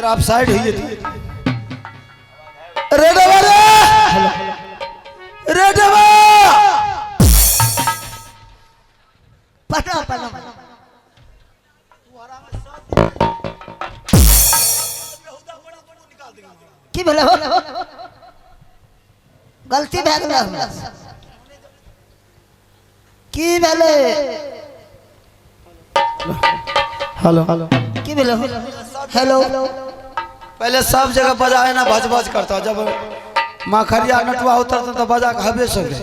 जरा आप साइड हुई थी। रेडवा रे रेडवा पटा पटा की भेल हो गलती भए गेल हमरा की भेले हेलो हेलो की भेल हो हेलो पहले सब जगह बजाए ना भज भज करता, जब माखरिया नटवा उतरता तो बजा के हबे सो गए।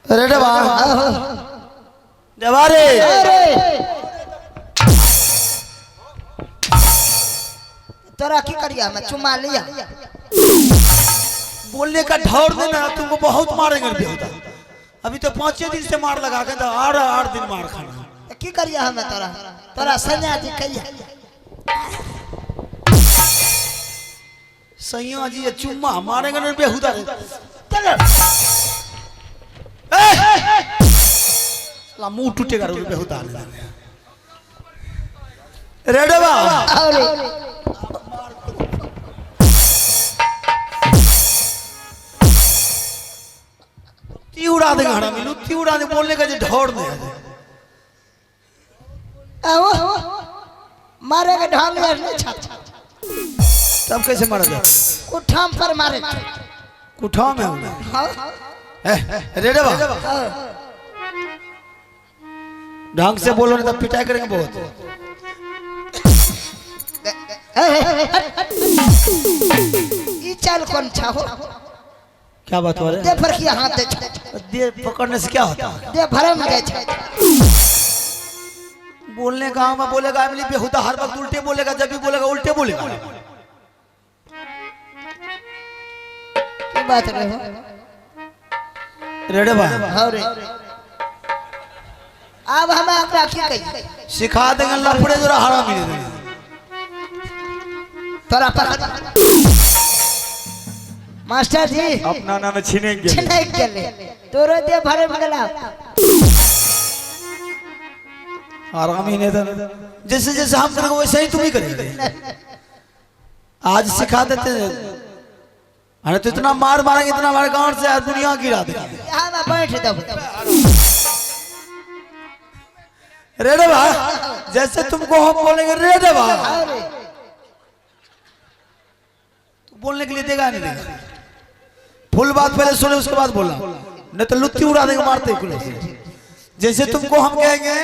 रेडवा देवा रे तोरा की करिया मैं चुमा लिया बोलने का ढौर देना, तुमको बहुत मारेंगे बेहुदा। अभी तो 5 दिन से मार लगा के तो 8 दिन मार खाना। की करिया हमें तोरा तोरा सैया जी कहिया सैया जी ये चुम्मा मारेंगे ना बेहुदा। मुंह टूटेगा रे बेहुदा। रेडवा अरे ती उड़ा देगा हरा मिलू, ती उड़ा दे, बोलने का जो ढौर दे आओ मारे के ढाल यार नहीं छा तब कैसे मारेगा? कुठाम पर मारे कुठा में हूं हां रेडवा ढंग से बोलो नहीं तो पिटाई करेंगे बहुत। ई चल कौन छा हो क्या बात हो रहा दे पर की हाथ दे दे पकड़ने से क्या होता है? दे भरे में गए छा बोलने का में बोलेगा अमली बेहुदा, हर वक्त उल्टे बोलेगा, जब भी बोलेगा उल्टे बोलेगा। की बात रे हो रेडवा हां रे अब हमें एकरा की कही सिखा देंगे लफड़े जरा हरा मिले देंगे। तोरा पर मास्टर जी अपना नाम छीनेंगे छिनक गेले तोरो दे भरे में गेला आरामी नहीं था। जैसे जैसे हम करेंगे वैसे ही तुम ही करेंगे। आज सिखा देते हैं, अरे तो इतना मार मारेंगे, इतना हमारे गांव से दुनिया गिरा देंगे। यहां में बैठ दो रेडवा जैसे तुमको हम बोलेंगे रेडवा अरे तो बोलने के लिए देगा नहीं देगा। फुल बात पहले सुने उसके बाद बोलना, नहीं तो लुत्ती उड़ा देंगे मारते कुल। जैसे तुमको हम कहेंगे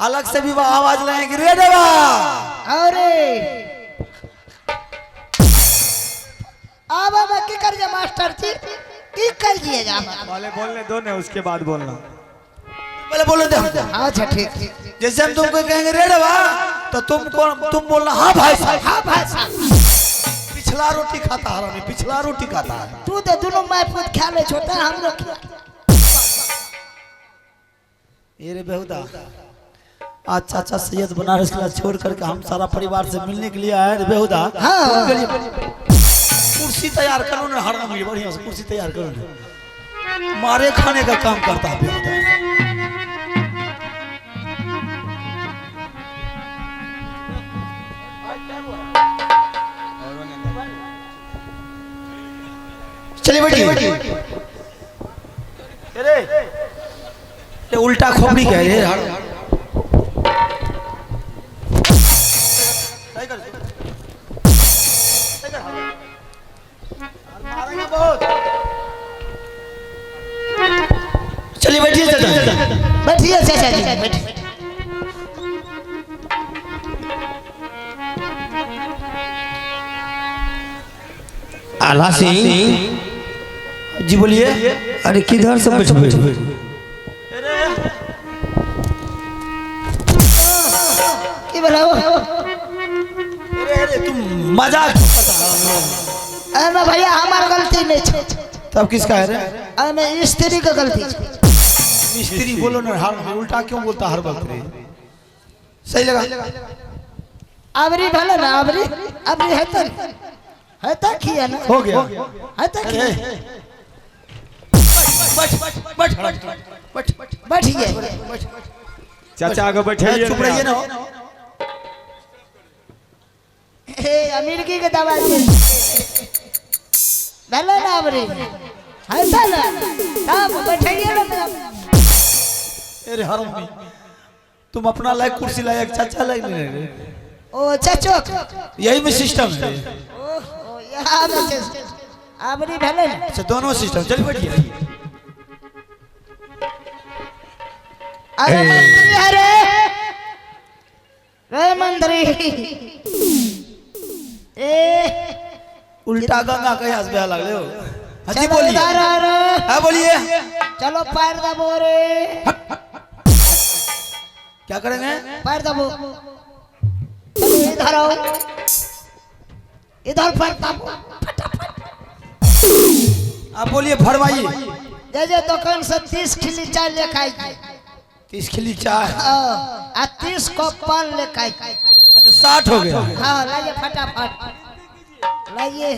अलग से भी आवाज लाएंगे रेडवा अरे अब की कर जा मास्टर जी की कर दिए जा पहले बोलने दो ना, उसके बाद बोलना। पहले बोले दे हमको। अच्छा ठीक जैसे हम तुमको कहेंगे रेडवा तो तुम बोलना हाँ भाई साहब। हां भाई साहब पिछला रोटी खाता है हरामी, पिछला रोटी खाता है। तू तो दोनों मैं खुद खा ले छोटा हम लोग ये रे बेहुदा आज चाचा सैयद बनारस किला छोड़ करके हम सारा परिवार से मिलने के लिए आए रे बेहुदा। हाँ। उनके लिए कुर्सी तैयार करो ना हरामी, बढ़िया से कुर्सी तैयार करो ना। मारे खाने का काम करता है बेहुदा। चलिए बैठिए। ये उल्टा खोपड़ी क्या है यार? चलिए बैठिए चाचा। बैठिए चाचा जी बैठिए आला सिंह जी बोलिए। अरे किधर से बैठ बैठ की बोलाओ अरे तुम मजाक अरे भैया हमार गलती नहीं छे तब किसका है रे? अरे स्त्री का गलती छे मिस्त्री बोलो ना, हर उल्टा क्यों बोलता हर वक्त रे? सही लगा। अबरी भले ना अबरी अबरी है तो किया ना हो गया। है तो किया बैठ बैठ बैठ बैठ बैठ बैठिए चाचा आगे बैठिए चुप रहिए ना। हे अमेरिकी के दवा दे भले ना अबरी है ना तब बैठिए ना। अरे हरामी, तुम अपना लायक कुर्सी लायक चाचा लायक नहीं रहे। ओ चाचो यही में सिस्टम है। ओ यहाँ में अबरी भले ना। अच्छा दोनों सिस्टम, चलिए बैठिए। अरे मंत्री अरे रे मंत्री ए उल्टा गंगा कहीं हंसबे लगले हो। हाँ जी चलो बोलिए। इधर आ रे। हाँ बोलिए। चलो पैर दबो रे। क्या करेंगे? पैर दबो। चलो इधर आओ, इधर पैर दबो। आप बोलिए, फरमाइए। जे दुकान से 30 खिली चाय ले खाई 30 खिली चाय। आ 30 कप पान ले खाई। अच्छा 60 हो गया। हाँ लाइए फटाफट लाइए।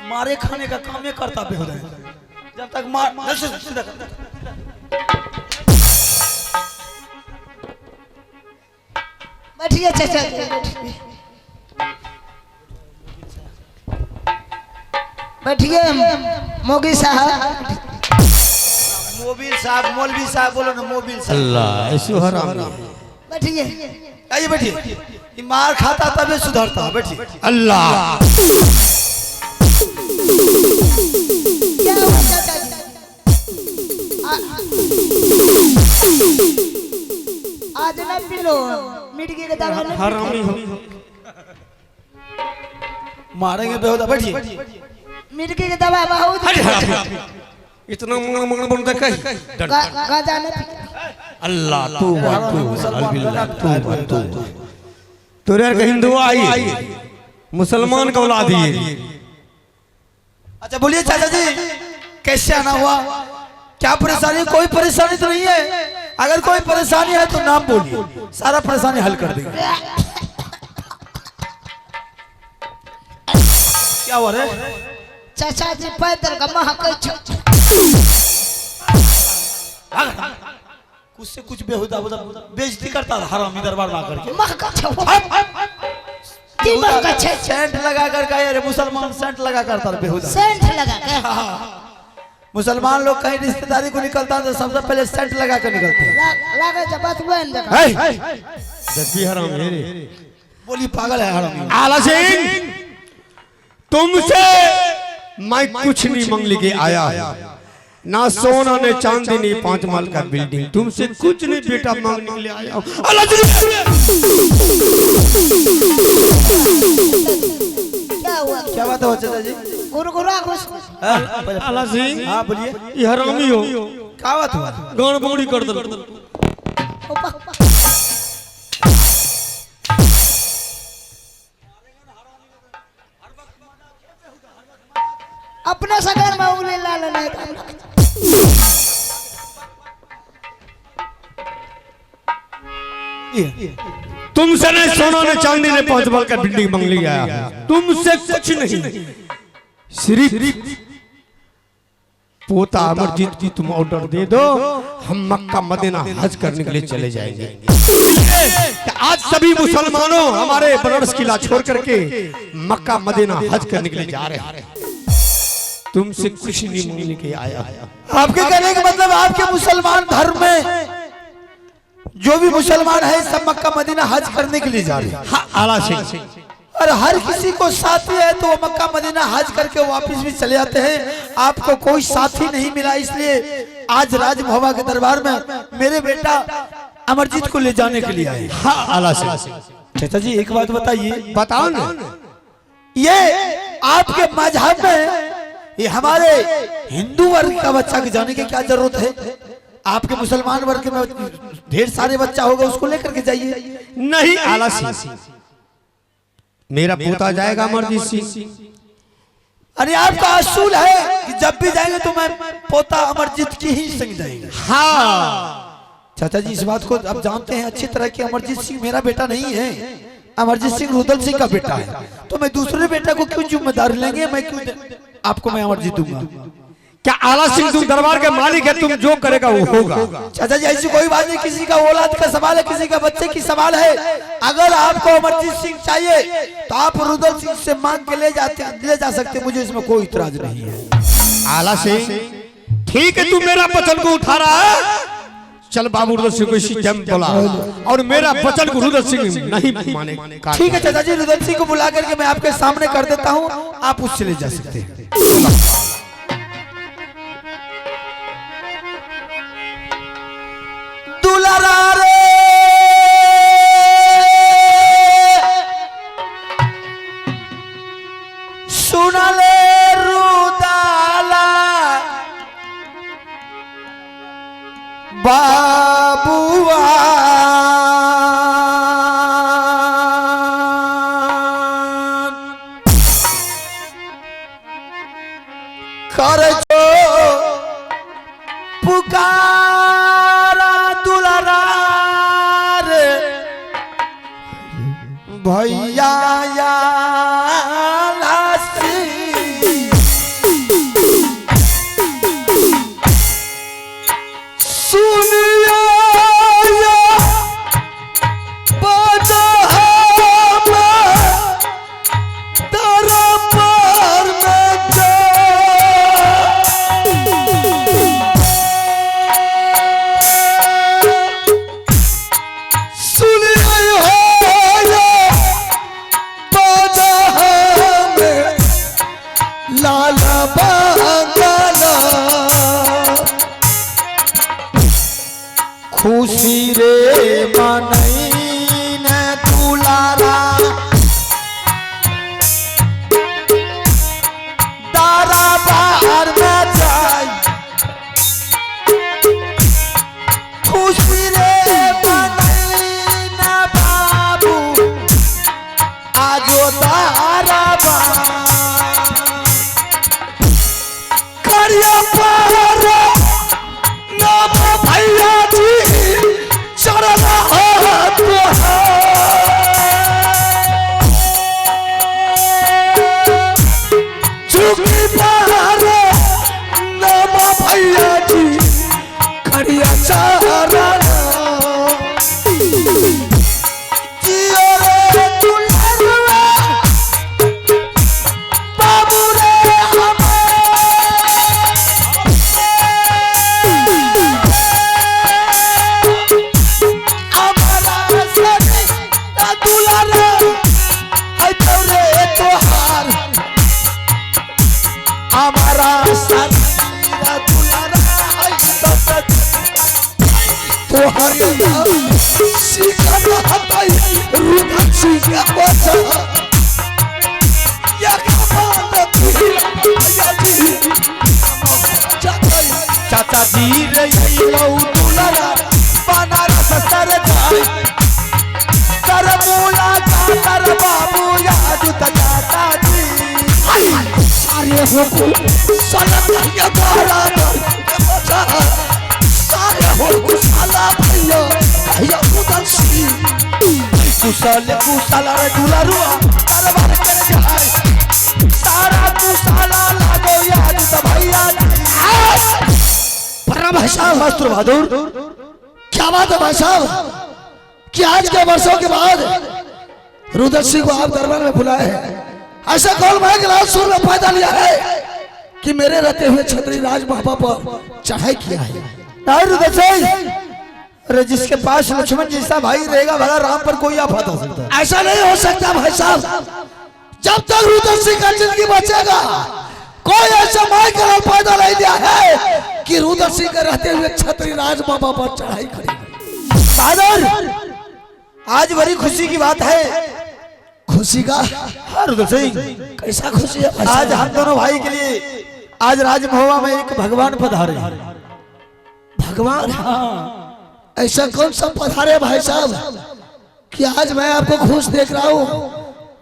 मारे खाने का काम ये करता बेहुदा है। जब तक मार सीधा कर। बैठिए चाचा बैठिए मोगी साहब। मोबिल साहब, मौलवी साहब बोलो ना, मोबिल साहब। अल्लाह ऐसे हरामी। बैठिए आइए बैठिए। ये मार खाता तभी सुधरता। बैठिए। अल्लाह क्या हुआ चाचा जी? आज ना पिलो मिर्गी के दवा ना हरामी हो। मारेंगे बेहुदा। बैठिए। मिर्गी के दवा बहुत अरे हरामी, इतना मंगल मंगल बनता कहीं। गाजा ना अल्लाह तू तोरे यार का हिंदू आई मुसलमान का औलाद ही। अच्छा बोलिए चाचा जी, कैसे आना हुआ? क्या परेशानी? कोई परेशानी तो नहीं है? अगर कोई परेशानी है तो नाम बोलिए, सारा परेशानी हल कर देंगे। क्या हुआ रे? चाचा जी पैदल का महक कुछ से कुछ बेहुदा बेइज्जती करता था हरामी दरबार में आकर के। महक सेंट लगा कर का यार मुसलमान सेंट लगा करता था बेहुदा। सेंट लगा के मुसलमान लोग कहीं रिश्तेदारी को निकलता तो सबसे पहले सेंट लगा कर निकलते हैं। लगे जब बात बन देखा जब भी हराम है रे। बोली पागल है हरामी। आला सिंह तुमसे मैं कुछ नहीं मांग लेके आया, ना सोना ने चांदी ने 5 माल का बिल्डिंग, तुमसे कुछ नहीं बेटा मांगने के लिए आया हूं। क्या हुआ? क्या बात है चाचा जी? गुरगुरा घुस आला सिंह हाँ बोलिए। ये हरामी हो, क्या बात हुआ? गान बौड़ी कर दल। अपने सगर में उंगली ला लेना तुमसे नहीं सोना ने चांदी ने 5 माल का बिल्डिंग मांग लिया, तुमसे कुछ नहीं, सिर्फ पोता अमरजीत की तुम ऑर्डर दे दो, हम मक्का मदीना हज करने के लिए चले जाएंगे। आज सभी मुसलमानों हमारे बनारस किला छोड़ करके मक्का मदीना हज करने के लिए जा रहे हैं, तुमसे कुछ नहीं मांगने के आया। आपके कहने का मतलब आपके मुसलमान धर्म में जो भी मुसलमान है सब मक्का मदीना हज करने के लिए जा रहे हैं। हाँ, आला सिंह और हर किसी को साथी है तो वो मक्का मदीना हज करके वापस भी चले जाते हैं। आपको कोई साथी नहीं मिला, इसलिए आज राज भवा के दरबार में मेरे बेटा अमरजीत को ले जाने के लिए आए। हाँ, आला सिंह चाचा जी एक बात बताइए, बताओ ना, ये आपके मजहब में ये हमारे हिंदू वर्ग का बच्चा के जाने की क्या जरूरत है? आपके मुसलमान वर्ग में ढेर सारे बच्चा होगा, उसको लेकर के जाइए। नहीं आला सिंह, मेरा पोता जाएगा अमरजीत सिंह, अरे आपका असूल है कि जब भी जाएंगे तो मैं पोता अमरजीत की ही संग जाएंगे। हाँ चाचा जी इस बात को अब जानते हैं अच्छी तरह कि अमरजीत सिंह मेरा बेटा नहीं है, अमरजीत सिंह रुदल सिंह का बेटा है। तो मैं दूसरे बेटा को क्यों जिम्मेदारी लेंगे, मैं क्यों आपको मैं अमरजीत दूंगा। क्या आला सिंह तुम दरबार के मालिक है, तुम जो करेगा वो होगा। चाचा जी ऐसी कोई बात नहीं, किसी का औलाद का सवाल है, किसी का बच्चे की सवाल है। अगर आपको अमरजीत सिंह चाहिए तो आप रुदल सिंह से मांग के ले जा सकते, मुझे इसमें कोई इतराज नहीं है। आला सिंह ठीक है, तू मेरा वचन को उठा रहा है, चल बाबू रुदल सिंह को इसी टाइम बुला, और मेरा वचन को रुदल सिंह नहीं माने। ठीक है चाचा जी, रुदल सिंह को बुला करके मैं आपके सामने कर देता हूँ, आप उससे ले जा सकते हैं। दुलारा रे सुना ले रुदाला बाबुआ कर जो पुकारा दुलारा रे भैया या लासी सुनिया बजा तेरा पर में जा खुशी रे मनई ने दुलारा दारा बाहर में जाई, खुशी रे मनई ने बाबू आजो दारा करिया पर नाम भैया जी चरना हाथ झुकी पर नाम भैया जी करिया चरना जियो रे दुलारा बाबू रे हमारा सारा दुलारा तो हर शिकर हटाई रुदल सिंह का बचा या कमाल भैया जी चाचा जी रे लो दुलारा बनारस सर जाए कर मुलाकात बाबू याद चाचा जी सारे हो साला भैया गाड़ा सारे हो साला भैया भैया रुदल सिंह कुशल रे दुलारुआ दरबार कर जाए सारा कुशला लागो याद तो भैया पर भाई साहब मास्टर बहादुर क्या बात है भाई साहब कि आज के वर्षों के बाद रुदल सिंह को आप दरबार में बुलाए हैं। ऐसा कौन भाई के लाल सुर में पैदा लिया है कि मेरे रहते हुए छतरी राज बाबा पर चढ़ाई किया है। नहीं रुदल सिंह, अरे जिसके पास लक्ष्मण जैसा भाई रहेगा भला राम पर कोई आफत आ सकता है। ऐसा नहीं हो सकता भाई साहब, जब तक रुदल सिंह का जिंदगी बचेगा कोई ऐसा भाई के लाल पैदा नहीं दिया है कि रुदल सिंह के रहते हुए छतरी राज बाबा पर चढ़ाई करेगा। बहादुर आज बड़ी खुशी की बात है। खुशी का? हाँ रुदल सिंह, कैसा खुशी है? आज हम दोनों भाई के लिए आज राजमहुआ में एक भगवान पधारे। भगवान? हाँ। ऐसा कौन सा पधारे भाई साहब कि आज मैं आपको खुश देख रहा हूँ।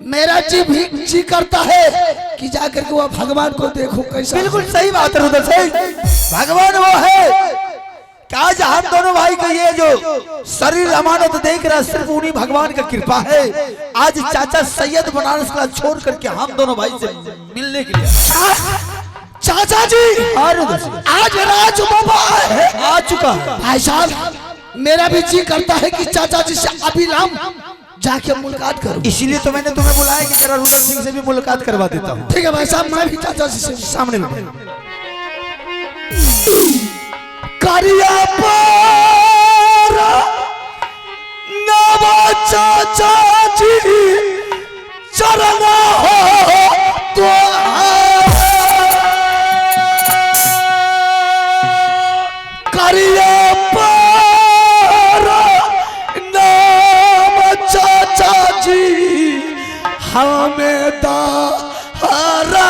मेरा जी करता है कि जाकर के वह भगवान को देखो कैसा। बिल्कुल सही बात है रुद्र सिंह, भगवान वो है कि आज हम दोनों भाई का ये जो शरीर अमानत देख रहा है सिर्फ उन्हीं भगवान का कृपा है। आज चाचा सैयद बनारस का छोड़ करके हम दोनों भाई से मिलने के लिए चाचा जी आज राज बाबा आ चुका है। भाई साहब मेरा भी जी करता है कि चाचा जी से अभिराम जाके मुलाकात करूं। इसीलिए तो मैंने तुम्हें बुलाया कि जरा रुद्र सिंह से भी मुलाकात करवा देता हूँ। ठीक है भाई साहब, मैं भी चाचा जी से सामने करिया पर नवा चाचा जी चरण हो तो करिया पर नवा चाचा जी हमें दा हरा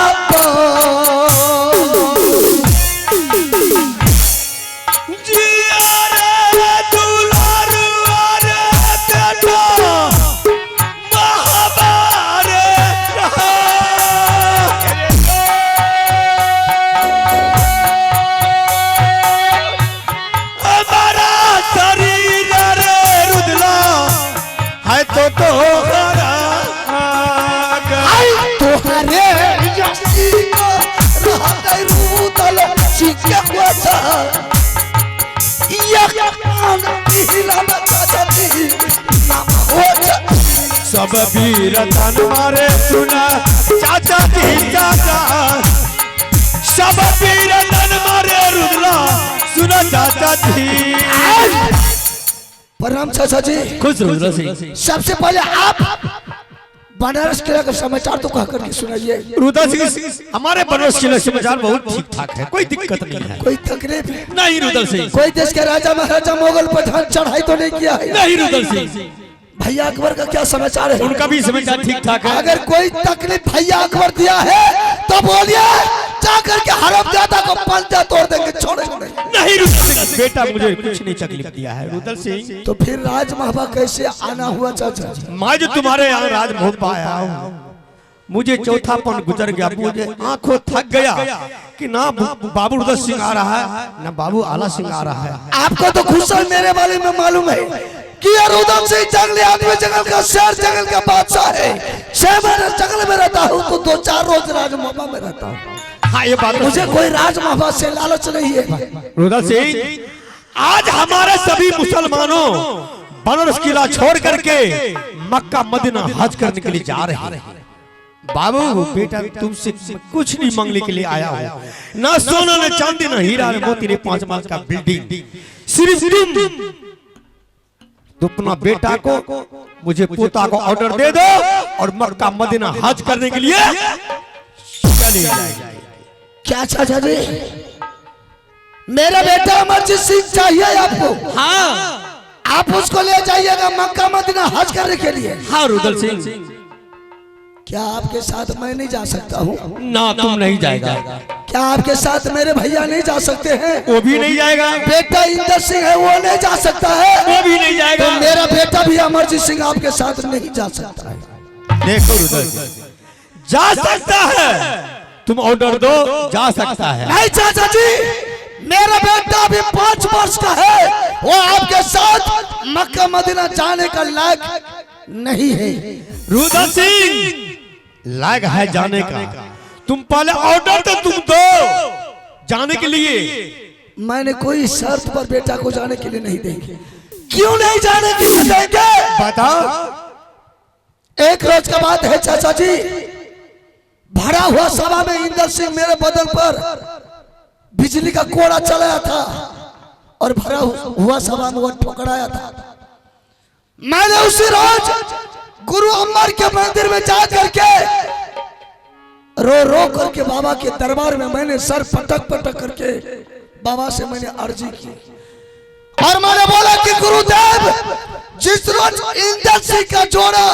सब वीर तन मारे सुना चाचा जी चाचा, सब वीर तन मारे रुद्रा सुना चाचा जी। प्रणाम चाचा जी। खुश रुद्र सिंह। सबसे पहले आप बनारस किला का समाचार तो कह करके सुनाइए। रुद्र सिंह हमारे बनारस किला समाचार बहुत ठीक ठाक है, कोई दिक्कत नहीं है। कोई तकलीफ नहीं रुद्र सिंह। कोई देश के राजा महाराजा मुगल पर चढ़ाई तो नहीं किया है? नहीं रुद्र सिंह। भैया अकबर का क्या समाचार है? उनका भी समाचार ठीक ठाक है। अगर कोई तकलीफ भैया अकबर दिया है तो बोलिए, जाकर के हरमजादा को पंजा तोड़ देंगे, छोड़ेंगे नहीं रुद्र सिंह। बेटा मुझे कुछ नहीं तकलीफ दिया है रुद्र सिंह। तो फिर राजमहबा कैसे आना हुआ चाचा? मैं जो तुम्हारे यहाँ राजमहल पाया हूँ, मुझे चौथापन गुजर गया, मुझे आंखों थक गया कि ना बाबू रुद्र सिंह आ रहा है ना बाबू आला सिंह आ रहा है। आपको तो खुश मेरे वाले में मालूम है कि रुद्र सिंह जंगली आदमी, जंगल का शेर, जंगल का बादशाह है। 6 महीने जंगल में रहता हूँ तो 2-4 रोज राजमहबा में रहता हूँ। हाँ ये बात मुझे कोई राजमहबा से लालच नहीं है। रुद्र सिंह आज हमारे सभी मुसलमानों बनारस किला छोड़ करके मक्का मदीना हज करने के लिए जा रहे हैं। बाबू बेटा तुमसे कुछ नहीं मांगने के लिए आया हूँ, ना सोना न चांदी न हीरा न मोती न 5 माल का बिल्डिंग, सिर्फ तुम अपना बेटा को मुझे पोता को ऑर्डर दे दो और मक्का मदीना हज करने के लिए चले जाएंगे। क्या चाचा जी, मेरा बेटा अमरजीत सिंह चाहिए आपको? हाँ आप उसको ले जाइएगा मक्का मदीना हज करने के लिए। हाँ रुद्र सिंह। क्या आपके साथ मैं नहीं जा सकता हूँ? ना तुम नहीं जाएगा। क्या आपके साथ मेरे भैया नहीं जा सकते हैं? वो भी नहीं जाएगा। बेटा इंदर सिंह है, वो नहीं जा सकता है? वो भी नहीं जाएगा। तो मेरा बेटा भी अमरजीत सिंह आपके साथ नहीं जा सकता है। देखो रुद्र जा सकता है, तुम ऑर्डर दो, जा सकता है। नहीं चाचा जी, मेरा बेटा अभी 5 वर्ष का है, वो आपके साथ मक्का मदीना जाने का लायक नहीं है। रुद्र सिंह लायक है जाने का, तुम पहले ऑर्डर तो तुम दो जाने के लिए। मैंने कोई शर्त पर बेटा को जाने के लिए नहीं देंगे। क्यों नहीं जाने के लिए देंगे? बताओ। एक रोज का बात है चाचा जी, भरा हुआ सभा में इंदर सिंह मेरे बदन पर बिजली का कोड़ा चलाया था और भरा हुआ सभा में वो ठोकराया था। मैंने उसी रोज गुरु अमर के मंदिर में जा करके रो रो करके बाबा के दरबार में मैंने सर पटक पटक करके बाबा से मैंने अर्जी की और मैंने बोला कि गुरुदेव, जिस रोज इंदर सिंह का जोड़ा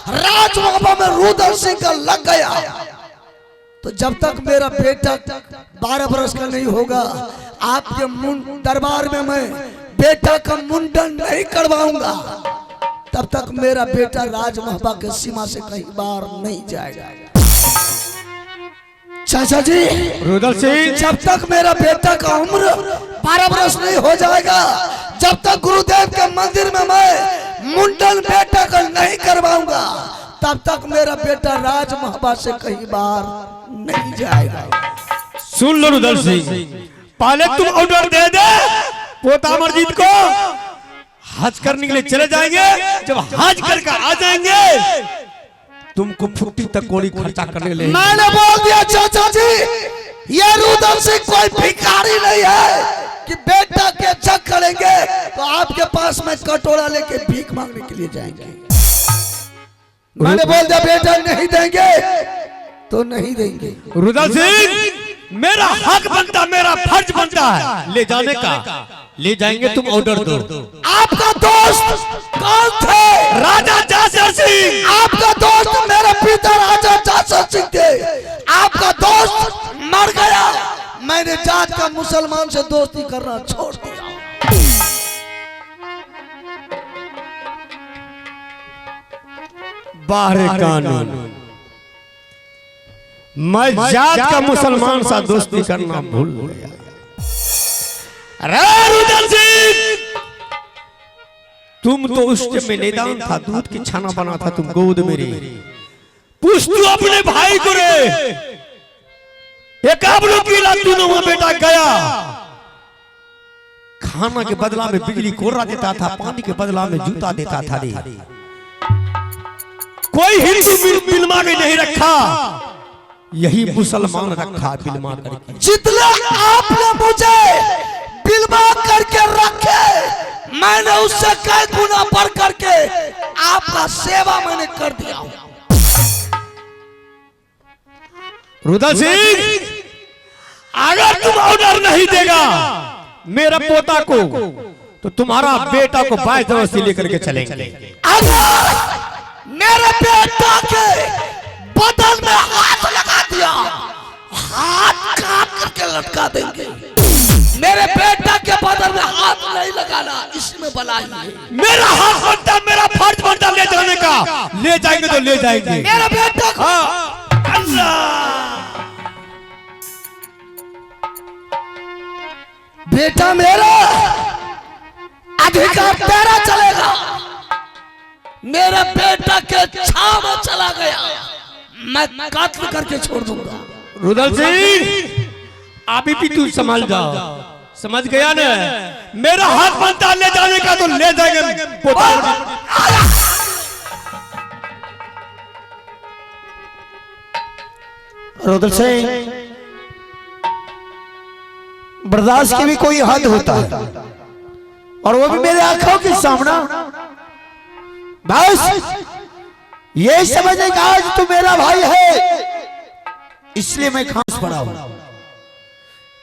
राजमहबा में रुद्र सिंह का लग गया, तो जब तक मेरा बेटा 12 वर्ष का नहीं होगा, आपके दरबार में मैं बेटा का मुंडन नहीं करवाऊंगा। तब तक मेरा बेटा राजमहबा के सीमा से कहीं बाहर नहीं जाएगा। चाचा जी, रुदल सिंह, जब तक मेरा बेटा का उम्र 12 वर्ष नहीं हो जाएगा, जब तक गुरुदेव के मंदिर में मैं मुंडन बेटा का नहीं करवाऊंगा, तब तक मेरा बेटा राजमहबा से कहीं बाहर नहीं जाएगा। सुन लो रुदल सिंह, पहले तुम ऑर्डर दे दे पोता अमरजीत को, हज करने के लिए चले जाएंगे। जब हज करके आ जाएंगे तुमको फुट्टी तक कोड़ी खर्चा करने ले। मैंने बोल दिया चाचा जी, ये रुदल सिंह कोई भिखारी नहीं है कि बेटा के जग करेंगे तो आपके पास में कटोरा लेके भीख मांगने के लिए जाएंगे। मैंने बोल दिया बेटा नहीं देंगे तो नहीं देंगे। रुदल सिंह, मेरा हक बनता, मेरा फर्ज बनता है ले जाने का। ले जाएंगे, तुम ऑर्डर दो। आपका दोस्त कौन थे? राजा जासर सिंह। आपका दोस्त मेरे पिता राजा जासर सिंह थे। आपका दोस्त मर गया, मैंने जात का मुसलमान से दोस्ती करना छोड़ दिया। बाहर कानून, मैं जात का मुसलमान सा दोस्ती करना भूल गया। अरे रुदल सिंह, तुम तो उस टाइम मैदान था, दूध की छाना बना था, तुम गोद मेरी। पूछ तू अपने भाई को रे, एक आबरू कीला दोनों में बेटा गया। खाना के बदला में बिजली कोरा देता था, पानी के बदला में जूता देता था रे। कोई हिंदू बिलमा के नहीं रखा, यही मुसलमान रखा बिलमा करके। जितना आपने मुझे बिलमा करके रखे, मैंने उससे कई गुना बढ़ करके आपका सेवा मैंने कर दिया। रुदल सिंह, अगर तुम ऑर्डर नहीं देगा मेरा पोता को, तो तुम्हारा बेटा को बाय जबरदस्ती लेकर के चलेंगे। अगर मेरे बेटा के बदन में हाथ लगा दिया, हाथ काट करके लटका देंगे। मेरे बेटा के बदन में हाथ नहीं लगाना, इसमें भलाई है। मेरा हक बनता, मेरा फर्ज बनता ले जाने का। ले जाएंगे तो ले जाएंगे। मेरा बेटा को बेटा मेरा, अधिकार तेरा चलेगा। मेरे बेटा के छाव में चला गया, मैं कत्ल करके छोड़ दूंगा। रुदल सिंह, अभी भी तू समझ जा, समझ गया ना? मेरा हक बनता ले जाने का, तो ले जाएंगे पोता। रुदल सिंह, बर्दाश्त की भी कोई हद होता है, और वो भी मेरे आंखों के सामने। बस ये समझने का आज तू मेरा भाई है, इसलिए मैं खास पड़ा हूं।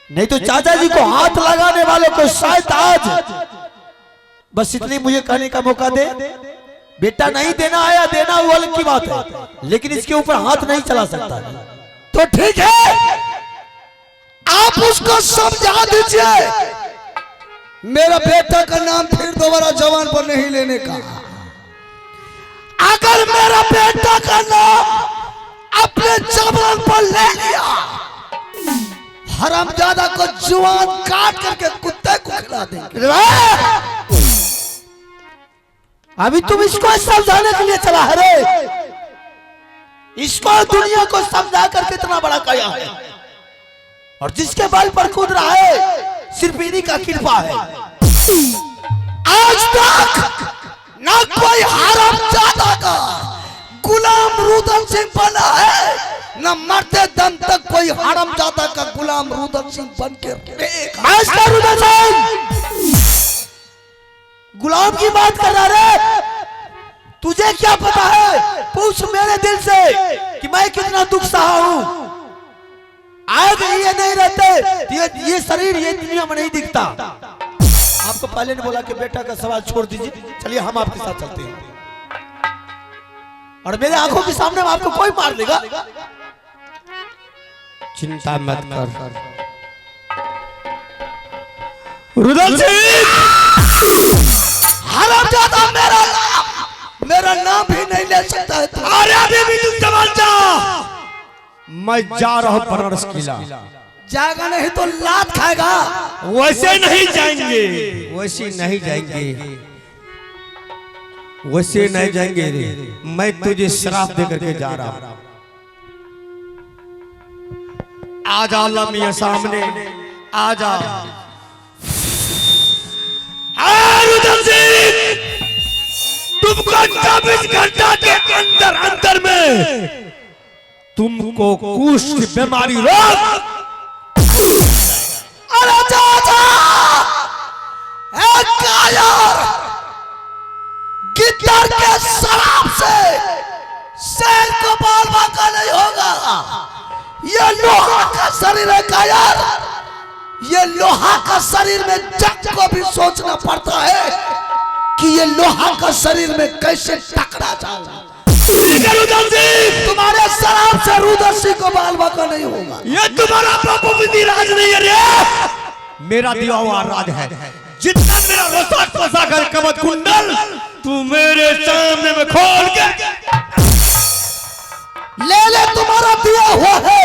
नहीं तो चाचा जी को हाथ लगाने वाले को शायद आज बस इतनी मुझे कहने का मौका दे। बेटा नहीं देना आया, देना वो अलग की बात है, लेकिन इसके ऊपर हाथ नहीं चला सकता। तो ठीक है, आप उसको समझा दीजिए, मेरा बेटा का नाम फिर दोबारा जवान पर नहीं लेने का। अगर मेरा बेटा का नाम अपने जवान पर ले लिया, हरामजादा को जुबान काट करके कुत्ते को खिला देंगे। अभी तुम इसको समझाने के लिए चला है रे, इसको दुनिया को समझा कर कितना बड़ा किया है, और जिसके बल पर कूद रहा है सिर्फ इन्हीं का कृपा है। आज तक ना कोई हरामजादा का गुलाम रुदल सिंह बना है, न मरते दम तक कोई हरामजादा का गुलाम रुदल सिंह बन के रुदल सिंह गुलाम की बात कर रहा है। तुझे क्या पता है, पूछ मेरे दिल से कि मैं कितना दुख सहा हूं। आज ये नहीं रहते, ये शरीर ये दुनिया में नहीं दिखता। आपको पहले ने बोला कि बेटा का सवाल छोड़ दीजिए, चलिए हम आपके साथ चलते हैं, और मेरे आंखों के सामने आपको कोई मार देगा। चिंता मत कर रुदल सिंह, हरामजादा मेरा मेरा नाम भी नहीं ले सकता है तू। अरे अभी भी तू संभल जा। मैं जा रहा हूँ बनारस किला। जाएगा नहीं तो लात खाएगा। वैसे नहीं जाएंगे, वैसे नहीं जाएंगे, वैसे नहीं जाएंगे रे। मैं तुझे श्राप दे करके जा रहा हूं। आजा अल्लाह मियां सामने, आजा। उधर से तुमको 24 घंटा के अंदर अंदर में तुमको कुष्ठ बीमारी रोग। अरे चाचा, एक कायर गिद्दर के शराब से शेर को बाल बांका नहीं होगा। ये लोहा का शरीर है कायर, ये लोहा का शरीर में जग को भी सोचना पड़ता है कि ये लोहा का शरीर में कैसे टकरा जाऊंगा। तुम्हारे शराब से रुद्र सिंह को बाल बांका नहीं होगा। ये तुम्हारा बापू राज नहीं है रे, मेरा दिया हुआ राज है। जितना मेरा रोसाक पोशाक है कवच कुंडल, तू मेरे सामने में खोल के ले तुम्हारा दिया हुआ है,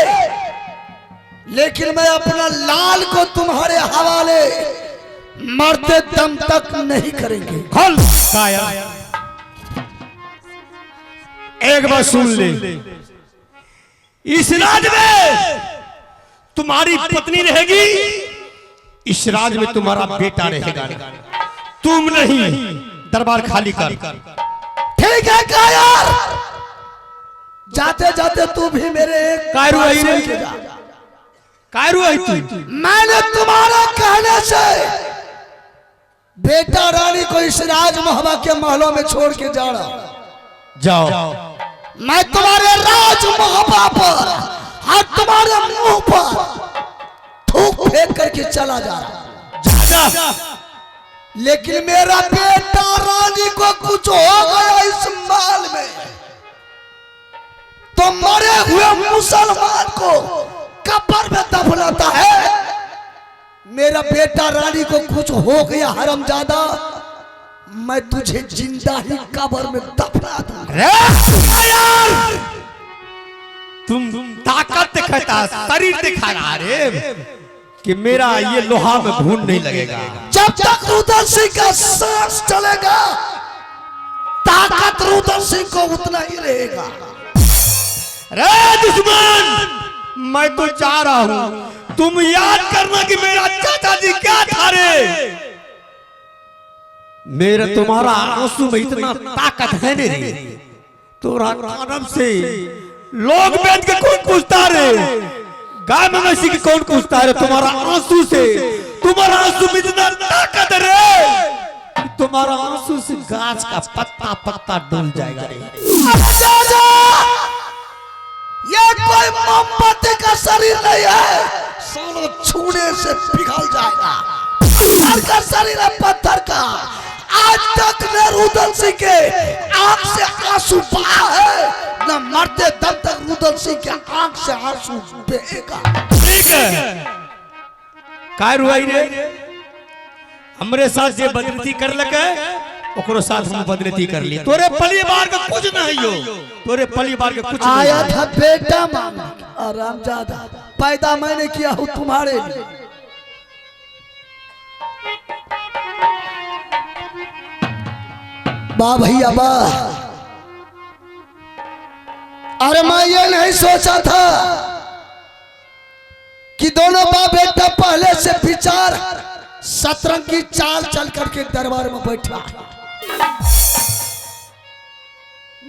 लेकिन मैं अपना लाल को तुम्हारे हवाले मरते दम तक नहीं करेंगे। खोल काया, एक बार सुन ले। इस राज में तुम्हारी पत्नी रहेगी, इस राज में तुम्हारा बेटा रहेगा, तुम नहीं। दरबार खाली कर। ठीक है कायर, जाते जाते तू भी मेरे एक कायरू आई नहीं, कायरू आई तू। मैंने तुम्हारे कहने से बेटा रानी को इस राज महबा के महलों में छोड़ के जा रहा। जाओ। मैं तुम्हारे राज महबा पर और तुम्हारे मुंह पर थूक फेंक करके चला जा रहा। जा। लेकिन मेरा बेटा रानी को कुछ हो गया इस महल में तो मरे हुए मुसलमान को कब्र में दफनाता है। मेरा बेटा रानी को कुछ हो गया हरामजादा, मैं तुझे जिंदा ही कब्र में दफना दूंगा। तुम ताकत दिखाता, शरीर दिखाना रे कि मेरा ये लोहा में घून नहीं लगेगा। जब तक रुद्र सिंह का सांस चलेगा ताकत रुद्र सिंह को उतना ही रहेगा। रे दुश्मन, मैं तो जा रहा हूं, तुम याद करना कि मेरा चाचा जी क्या था रे। मेरा तुम्हारा आंसू में इतना ताकत है रे, तोरा कानम से लोग बैठ के कौन पूछता रे, गाय मवेशी की कौन पूछता है। तुम्हारा आंसू से, तुम्हारा आंसू में इतना ताकत रे, तुम्हारा आंसू से गाछ का पत्ता पत्ता डूल जाएगा रे। ये कोई मोमबत्ती का शरीर नहीं है, सोनो छूने से पिघल जाएगा। पत्थर का शरीर है, पत्थर का। आज तक न रुद्र सिंह के आंख से आंसू बहा है, न मरते दम तक रुद्र सिंह के आंख से आंसू बहेगा। ठीक है, काय रुआई रे, हमरे साथ जे बदनती कर लगे ओकरो साथ हम बदनती कर ली। तोरे परिवार का कुछ नहीं हो, तोरे परिवार का कुछ आया नहीं। था बेटा मांगने, आरामजादा पैदा मैंने किया हूं तुम्हारे लिए। वाह भैया वाह, अरे मैं ये नहीं सोचा था कि दोनों बाप बेटा पहले से विचार शतरंज की चाल चल करके दरबार में बैठा।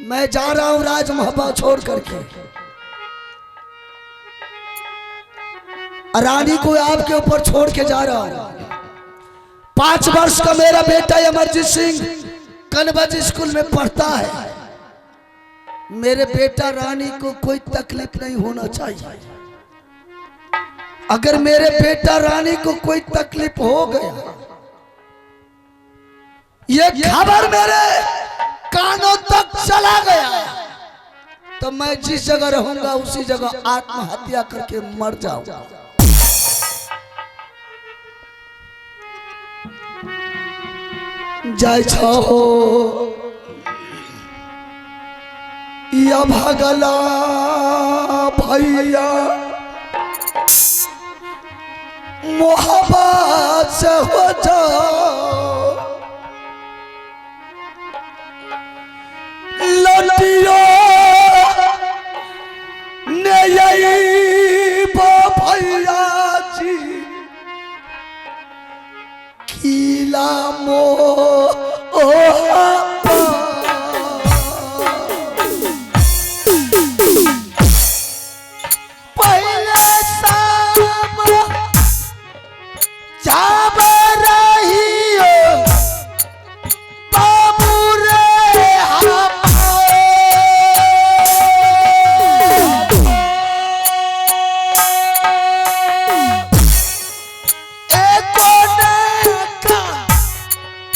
मैं जा रहा हूं राज महबा छोड़ करके, रानी को आपके ऊपर छोड़ के जा रहा हूं। 5 वर्ष का मेरा बेटा अमरजीत सिंह कन्वज स्कूल में पढ़ता है। मेरे बेटा रानी को कोई तकलीफ नहीं होना चाहिए। अगर मेरे बेटा रानी को कोई तकलीफ हो गया, ये खबर मेरे कानों तक चला गया, तो मैं जिस जगह रहूंगा उसी जगह आत्महत्या करके मर जाऊंगा। जय छो या भगला भैया मोहब्बत से हो जा